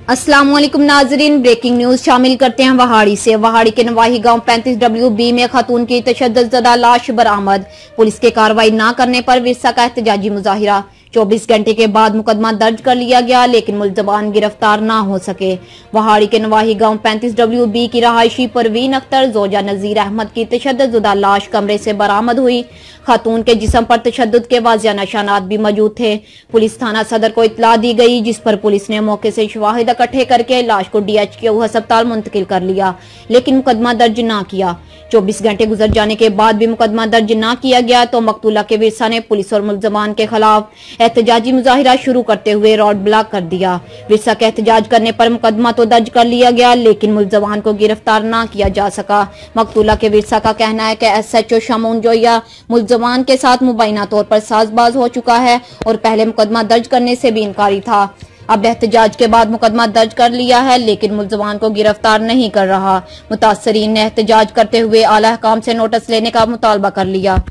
अस्सलाम वालेकुम नाजरीन, ब्रेकिंग न्यूज शामिल करते हैं वहाड़ी से। वहाड़ी के नवाही गांव 35W में खातून की तशद्दुद ज़दा लाश बरामद। पुलिस के कार्रवाई न करने पर विरसा का एहतजाजी मुजाहिरा। 24 घंटे के बाद मुकदमा दर्ज कर लिया गया, लेकिन मुल्ज़मान गिरफ्तार न हो सके। वहाड़ी के नवाही गांव 35W की रहायशी परवीन अख्तर जोजा नजीर अहमद की तशद्दुद ज़दा लाश कमरे से बरामद हुई। खातून के जिस्म पर तशद्दुद के वाज़िया निशानात भी मौजूद थे। पुलिस थाना सदर को इत्तला दी गई, जिस पर पुलिस ने मौके से शवाहिद इकट्ठे करके लाश को DHQ अस्पताल मुंतकिल कर लिया, लेकिन मुकदमा दर्ज न किया। 24 घंटे गुजर जाने के बाद भी मुकदमा दर्ज न किया गया तो मकतूला के विरसा ने पुलिस और मुल्ज़मान के खिलाफ एहतजाजी मुजाहिरा शुरू करते हुए रोड ब्लॉक कर दिया। विरसा के एहतजाज करने पर मुकदमा तो दर्ज कर लिया गया, लेकिन मुल्ज़मान को गिरफ्तार न किया जा सका। मकतूला के विरसा का कहना है कि SHO शमून जोया मुल्ज़मान के साथ मुबैना तौर पर साजबाज हो चुका है और पहले मुकदमा दर्ज करने से भी इनकारी था। अब एहतजाज के बाद मुकदमा दर्ज कर लिया है, लेकिन मुल्ज़मान को गिरफ्तार नहीं कर रहा। मुतासरीन ने एहतजाज करते हुए आला हकाम से नोटिस लेने का मुतालबा कर लिया।